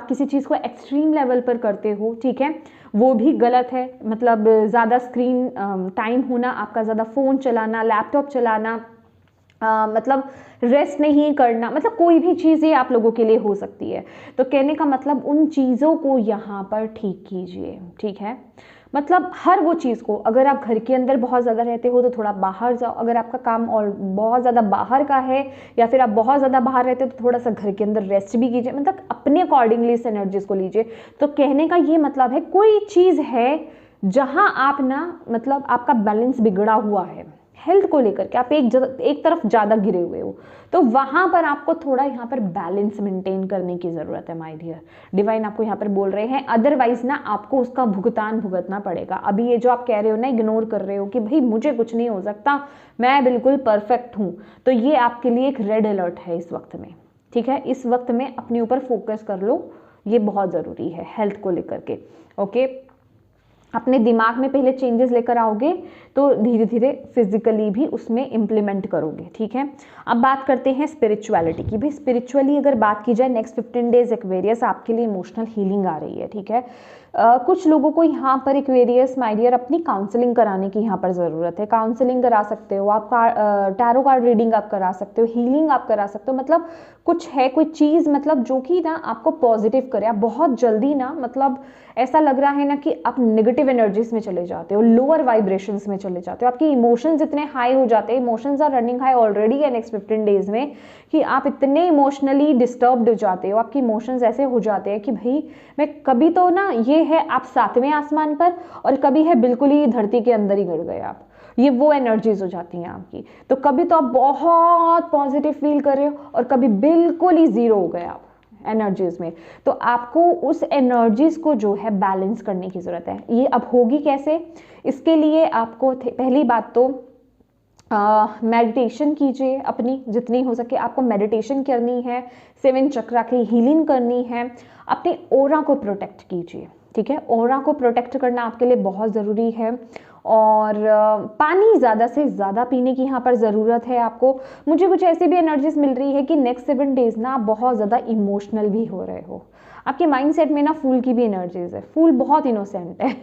किसी चीज़ को एक्सट्रीम लेवल पर करते हो, ठीक है, वो भी गलत है। मतलब ज़्यादा स्क्रीन टाइम होना, आपका ज़्यादा फ़ोन चलाना, लैपटॉप चलाना, मतलब रेस्ट नहीं करना, मतलब कोई भी चीज़ ये आप लोगों के लिए हो सकती है। तो कहने का मतलब उन चीज़ों को यहाँ पर ठीक कीजिए, ठीक है। मतलब हर वो चीज़ को, अगर आप घर के अंदर बहुत ज़्यादा रहते हो तो थोड़ा बाहर जाओ, अगर आपका काम और बहुत ज़्यादा बाहर का है, या फिर आप बहुत ज़्यादा बाहर रहते हो तो थोड़ा सा घर के अंदर रेस्ट भी कीजिए, मतलब अपने अकॉर्डिंगली इस एनर्जीज को लीजिए। तो कहने का ये मतलब है, कोई चीज़ है जहाँ आप ना, मतलब आपका बैलेंस बिगड़ा हुआ है हेल्थ को लेकर के, आप एक तरफ ज़्यादा गिरे हुए हो, तो वहाँ पर आपको थोड़ा यहाँ पर बैलेंस मेंटेन करने की ज़रूरत है माय डियर। डिवाइन आपको यहाँ पर बोल रहे हैं, अदरवाइज ना आपको उसका भुगतान भुगतना पड़ेगा। अभी ये जो आप कह रहे हो ना, इग्नोर कर रहे हो कि भाई मुझे कुछ नहीं हो सकता, मैं बिल्कुल परफेक्ट हूँ, तो ये आपके लिए एक रेड अलर्ट है इस वक्त में, ठीक है। इस वक्त में अपने ऊपर फोकस कर लो, ये बहुत ज़रूरी है हेल्थ को लेकर के, ओके। अपने दिमाग में पहले चेंजेस लेकर आओगे तो धीरे धीरे फिजिकली भी उसमें इम्प्लीमेंट करोगे, ठीक है। अब बात करते हैं स्पिरिचुअलिटी की। भाई स्पिरिचुअली अगर बात की जाए, नेक्स्ट 15 डेज एक्वेरियस आपके लिए इमोशनल हीलिंग आ रही है, ठीक है। कुछ लोगों को यहाँ पर एक्वेरियस माय डियर अपनी काउंसलिंग कराने की यहाँ पर ज़रूरत है। काउंसलिंग करा सकते हो आप, टैरो कार्ड रीडिंग आप करा सकते हो, हीलिंग आप करा सकते हो, मतलब कुछ है कोई चीज़ मतलब जो कि ना आपको पॉजिटिव करे। आप बहुत जल्दी ना मतलब ऐसा लग रहा है ना कि आप नेगेटिव एनर्जीज में चले जाते हो, लोअर वाइब्रेशंस में चले जाते हो, आपके इमोशंस इतने हाई हो जाते हैं, emotions are running high already है नेक्स्ट 15 डेज में, कि आप इतने इमोशनली डिस्टर्ब्ड हो जाते हो, आपके इमोशंस ऐसे हो जाते हैं कि भाई मैं कभी तो ना ये है आप 7वें आसमान पर, और कभी है बिल्कुल ही धरती के अंदर ही गिर गए आप। ये वो एनर्जीज हो जाती हैं आपकी। तो कभी तो आप बहुत पॉजिटिव फील कर रहे हो और कभी बिल्कुल ही जीरो हो गए आप एनर्जीज में। तो आपको उस एनर्जीज को जो है बैलेंस करने की जरूरत है। ये अब होगी कैसे? इसके लिए आपको पहली बात तो मेडिटेशन कीजिए, अपनी जितनी हो सके आपको मेडिटेशन करनी है, 7 चक्रा की हीलिंग करनी है, अपने ऑरा को प्रोटेक्ट कीजिए, ठीक है। ऑरा को प्रोटेक्ट करना आपके लिए बहुत ज़रूरी है। और पानी ज़्यादा से ज़्यादा पीने की यहाँ पर ज़रूरत है आपको। मुझे कुछ ऐसी भी एनर्जीज मिल रही है कि नेक्स्ट 7 डेज ना आप बहुत ज़्यादा इमोशनल भी हो रहे हो। आपके माइंडसेट में ना फूल की भी एनर्जीज है, फूल बहुत इनोसेंट है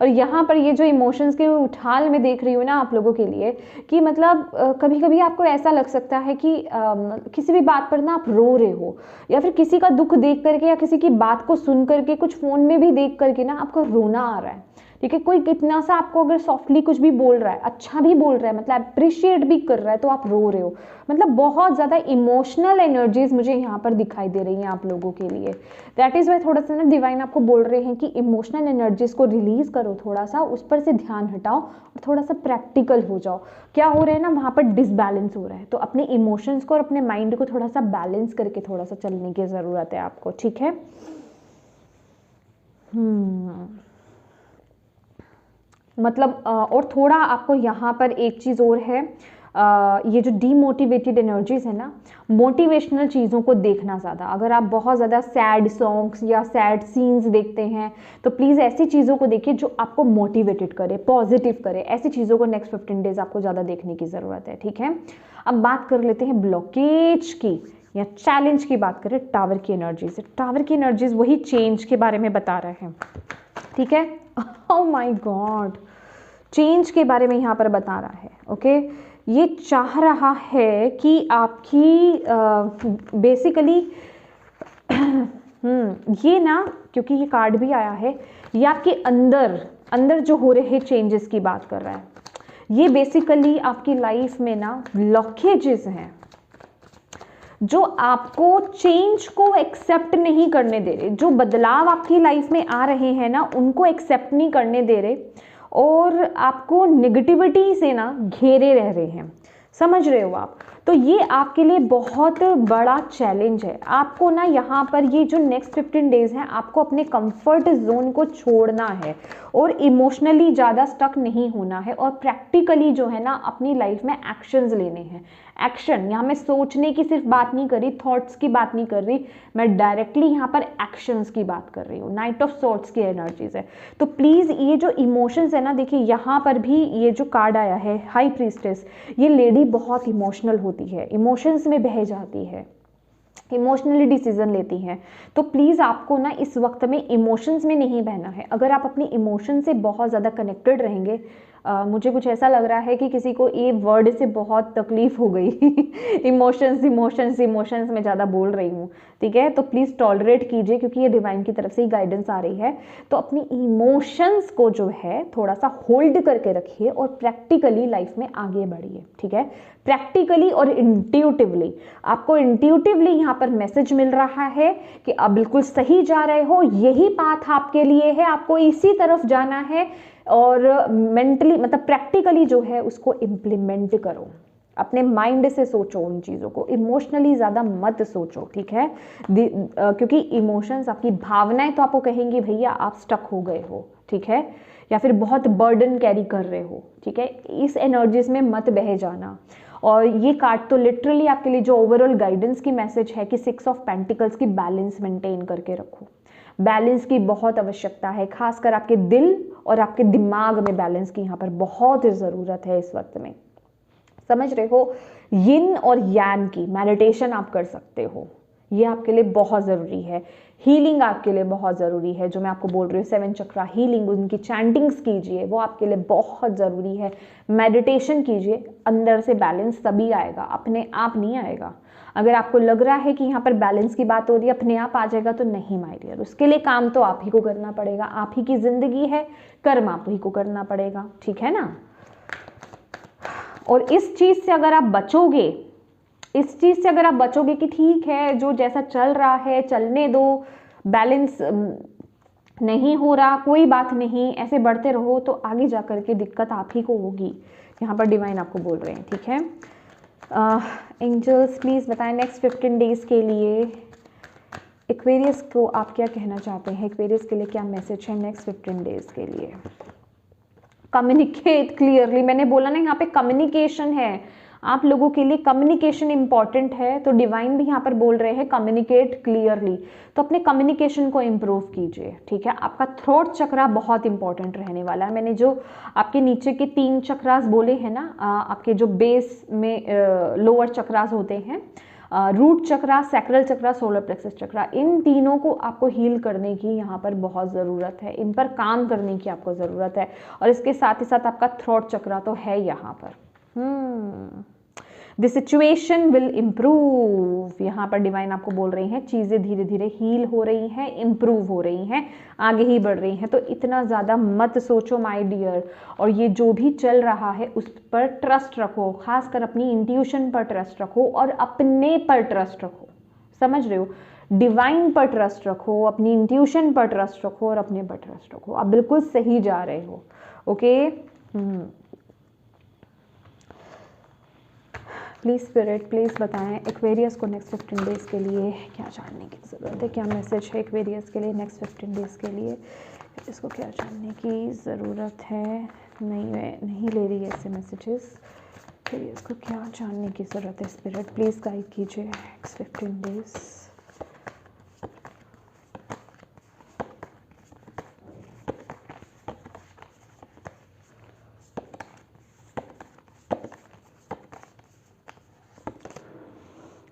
और यहाँ पर ये जो इमोशंस के उछाल में देख रही हूँ ना आप लोगों के लिए, कि मतलब कभी कभी आपको ऐसा लग सकता है कि किसी भी बात पर ना आप रो रहे हो, या फिर किसी का दुख देख करके या किसी की बात को सुन करके, कुछ फोन में भी देख करके ना आपको रोना आ रहा है, ठीक है। कोई कितना सा आपको अगर सॉफ्टली कुछ भी बोल रहा है, अच्छा भी बोल रहा है, मतलब अप्रिशिएट भी कर रहा है, तो आप रो रहे हो। मतलब बहुत ज़्यादा इमोशनल एनर्जीज मुझे यहाँ पर दिखाई दे रही हैं आप लोगों के लिए। दैट इज़ वाई थोड़ा सा ना डिवाइन आपको बोल रहे हैं कि इमोशनल एनर्जीज को रिलीज करो, थोड़ा सा उस पर से ध्यान हटाओ और थोड़ा सा प्रैक्टिकल हो जाओ। क्या हो रहा है ना, वहाँ पर डिसबैलेंस हो रहा है, तो अपने इमोशंस को और अपने माइंड को थोड़ा सा बैलेंस करके थोड़ा सा चलने की ज़रूरत है आपको, ठीक है। मतलब और थोड़ा आपको यहाँ पर एक चीज़ और है, ये जो डीमोटिवेटेड एनर्जीज है ना, मोटिवेशनल चीज़ों को देखना ज़्यादा। अगर आप बहुत ज़्यादा सैड सॉन्ग्स या सैड सीन्स देखते हैं तो प्लीज़ ऐसी चीज़ों को देखिए जो आपको मोटिवेटेड करे, पॉजिटिव करे। ऐसी चीज़ों को नेक्स्ट 15 डेज आपको ज़्यादा देखने की ज़रूरत है, ठीक है। अब बात कर लेते हैं ब्लॉकेज की या चैलेंज की। बात करें टावर की एनर्जीज। टावर की एनर्जीज वही चेंज के बारे में बता रहे हैं, ठीक है। ओह माय गॉड, चेंज के बारे में यहाँ पर बता रहा है, ओके। ये चाह रहा है कि आपकी बेसिकली ये ना, क्योंकि ये कार्ड भी आया है, ये आपके अंदर जो हो रहे चेंजेस की बात कर रहा है। ये बेसिकली आपकी लाइफ में ना ब्लॉकेजेस हैं जो आपको चेंज को एक्सेप्ट नहीं करने दे रहे। जो बदलाव आपकी लाइफ में आ रहे हैं ना, उनको एक्सेप्ट नहीं करने दे रहे और आपको नेगेटिविटी से ना घेरे रह रहे हैं, समझ रहे हो आप। तो ये आपके लिए बहुत बड़ा चैलेंज है। आपको ना यहाँ पर ये जो नेक्स्ट 15 डेज हैं, आपको अपने कंफर्ट जोन को छोड़ना है और इमोशनली ज़्यादा स्टक नहीं होना है, और प्रैक्टिकली जो है ना अपनी लाइफ में एक्शंस लेने हैं। एक्शन, यहाँ मैं सोचने की सिर्फ बात नहीं कर रही, थॉट्स की बात नहीं कर रही, मैं डायरेक्टली यहाँ पर एक्शंस की बात कर रही हूँ। नाइट ऑफ सॉर्ड्स की एनर्जीज है। तो प्लीज़ ये जो इमोशंस है ना, देखिए यहाँ पर भी ये जो कार्ड आया है हाई प्रीस्टेस, ये लेडी बहुत इमोशनल होती है, इमोशंस में बह जाती है, इमोशनली डिसीजन लेती हैं। तो प्लीज़ आपको ना इस वक्त में इमोशंस में नहीं बहना है। अगर आप अपनी इमोशन से बहुत ज़्यादा कनेक्टेड रहेंगे, मुझे कुछ ऐसा लग रहा है कि किसी को ये वर्ड से बहुत तकलीफ हो गई इमोशंस इमोशंस इमोशंस में ज़्यादा बोल रही हूँ, ठीक है। तो प्लीज़ टॉलरेट कीजिए, क्योंकि ये डिवाइन की तरफ से ही गाइडेंस आ रही है। तो अपनी इमोशंस को जो है थोड़ा सा होल्ड करके रखिए और प्रैक्टिकली लाइफ में आगे बढ़िए, ठीक है। प्रैक्टिकली और इंट्यूटिवली, आपको इंट्यूटिवली यहाँ पर मैसेज मिल रहा है कि आप बिल्कुल सही जा रहे हो, यही पाथ आपके लिए है, आपको इसी तरफ जाना है। और मेंटली मतलब प्रैक्टिकली जो है उसको इम्प्लीमेंट करो, अपने माइंड से सोचो उन चीज़ों को, इमोशनली ज़्यादा मत सोचो, ठीक है। क्योंकि इमोशंस, आपकी भावनाएं तो आपको कहेंगी भैया आप स्टक हो गए हो, ठीक है, या फिर बहुत बर्डन कैरी कर रहे हो, ठीक है। इस एनर्जीज में मत बह जाना। और ये कार्ड तो लिटरली आपके लिए जो ओवरऑल गाइडेंस की मैसेज है कि 6 ऑफ पेंटिकल्स की बैलेंस मेंटेन करके रखो। बैलेंस की बहुत आवश्यकता है, खासकर आपके दिल और आपके दिमाग में बैलेंस की यहाँ पर बहुत ज़रूरत है इस वक्त में। समझ रहे हो? यिन और यान की मेडिटेशन आप कर सकते हो, ये आपके लिए बहुत ज़रूरी है। हीलिंग आपके लिए बहुत ज़रूरी है, जो मैं आपको बोल रही हूँ 7 चक्रा हीलिंग, उनकी चैंटिंग्स कीजिए, वो आपके लिए बहुत ज़रूरी है। मेडिटेशन कीजिए, अंदर से बैलेंस तभी आएगा, अपने आप नहीं आएगा। अगर आपको लग रहा है कि यहाँ पर बैलेंस की बात हो रही है, अपने आप आ जाएगा, तो नहीं माय डियर, उसके लिए काम तो आप ही को करना पड़ेगा। आप ही की ज़िंदगी है, कर्म आप ही को करना पड़ेगा, ठीक है ना? और इस चीज़ से अगर आप बचोगे, इस चीज़ से अगर आप बचोगे कि ठीक है जो जैसा चल रहा है चलने दो, बैलेंस नहीं हो रहा, कोई बात नहीं, ऐसे बढ़ते रहो, तो आगे जा कर के दिक्कत आप ही को होगी। यहाँ पर डिवाइन आपको बोल रहे हैं, ठीक है? एंजल्स प्लीज़ बताएं नेक्स्ट 15 डेज के लिए एक्वेरियस को आप क्या कहना चाहते हैं, एक्वेरियस के लिए क्या मैसेज है नेक्स्ट 15 डेज के लिए। कम्युनिकेट क्लियरली, मैंने बोला ना यहाँ पे कम्युनिकेशन है, आप लोगों के लिए कम्युनिकेशन इंपॉर्टेंट है, तो डिवाइन भी यहाँ पर बोल रहे हैं कम्युनिकेट क्लियरली। तो अपने कम्युनिकेशन को इम्प्रूव कीजिए, ठीक है? आपका थ्रोट चक्रा बहुत इंपॉर्टेंट रहने वाला है। मैंने जो आपके नीचे के 3 चक्रास बोले हैं ना, आपके जो बेस में लोअर चक्रास होते हैं, रूट चक्रा, सैक्रल चक्रा, सोलर प्लेक्सस चक्रा, इन तीनों को आपको हील करने की यहाँ पर बहुत ज़रूरत है, इन पर काम करने की आपको ज़रूरत है। और इसके साथ ही साथ आपका थ्रोट चक्रा तो है यहाँ पर। द सिचुएशन विल इम्प्रूव, यहाँ पर डिवाइन आपको बोल रही हैं चीज़ें धीरे धीरे हील हो रही हैं, इम्प्रूव हो रही हैं, आगे ही बढ़ रही हैं। तो इतना ज़्यादा मत सोचो माय डियर, और ये जो भी चल रहा है उस पर ट्रस्ट रखो, खासकर अपनी इंट्यूशन पर ट्रस्ट रखो और अपने पर ट्रस्ट रखो। समझ रहे हो? डिवाइन पर ट्रस्ट रखो, अपनी इंट्यूशन पर ट्रस्ट रखो और अपने पर ट्रस्ट रखो। आप बिल्कुल सही जा रहे हो। ओके, प्लीज़ स्पिरिट प्लीज़ बताएं एक्वेरियस को नेक्स्ट 15 डेज़ के लिए क्या जानने की ज़रूरत है, क्या मैसेज है एक्वेरियस के लिए नेक्स्ट 15 डेज़ के लिए, इसको क्या जानने की ज़रूरत है। नहीं, मैं नहीं ले रही ऐसे मैसेजेस। एक्वेरियस को क्या जानने की ज़रूरत है, स्पिरिट प्लीज़ गाइड कीजिए next 15 days.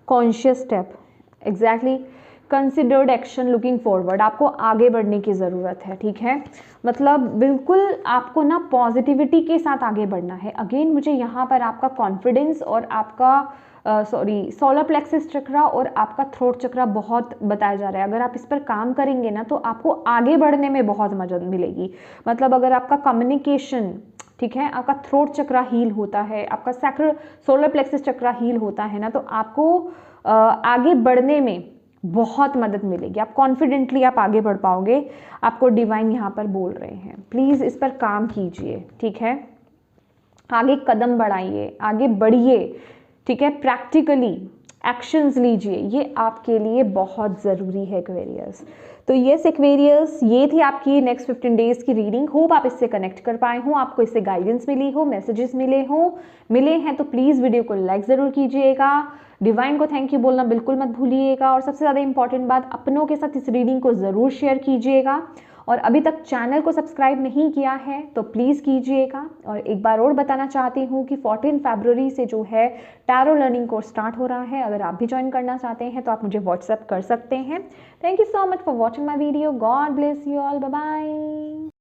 Conscious step, exactly, considered action, looking forward, आपको आगे बढ़ने की ज़रूरत है, ठीक है? मतलब बिल्कुल आपको ना पॉजिटिविटी के साथ आगे बढ़ना है। अगेन मुझे यहाँ पर आपका कॉन्फिडेंस और आपका सोलर प्लेक्सस चक्रा और आपका थ्रोट चक्रा बहुत बताया जा रहा है। अगर आप इस पर काम करेंगे ना तो आपको आगे बढ़ने में बहुत मदद मिलेगी। मतलब अगर आपका कम्युनिकेशन, ठीक है, आपका थ्रोट चक्रा हील होता है, आपका सैक्रल सोलर प्लेक्सस चक्रा हील होता है ना, तो आपको आगे बढ़ने में बहुत मदद मिलेगी। आप कॉन्फिडेंटली आप आगे बढ़ पाओगे, आपको डिवाइन यहाँ पर बोल रहे हैं। प्लीज़ इस पर काम कीजिए, ठीक है? आगे कदम बढ़ाइए, आगे बढ़िए, ठीक है? प्रैक्टिकली एक्शंस लीजिए, ये आपके लिए बहुत ज़रूरी है एक्वेरियस। तो येस एक्वेरियस, ये थी आपकी नेक्स्ट 15 डेज़ की रीडिंग। होप आप इससे कनेक्ट कर पाए हों, आपको इससे गाइडेंस मिली हो, मैसेजेस मिले हैं तो प्लीज़ वीडियो को लाइक ज़रूर कीजिएगा। डिवाइन को थैंक यू बोलना बिल्कुल मत भूलिएगा, और सबसे ज़्यादा इंपॉर्टेंट बात, अपनों के साथ इस रीडिंग को ज़रूर शेयर कीजिएगा। और अभी तक चैनल को सब्सक्राइब नहीं किया है तो प्लीज़ कीजिएगा। और एक बार और बताना चाहती हूँ कि 14 फरवरी से जो है टैरो लर्निंग कोर्स स्टार्ट हो रहा है। अगर आप भी ज्वाइन करना चाहते हैं तो आप मुझे व्हाट्सएप कर सकते हैं। Thank you so much for watching my video. God bless you all, bye bye.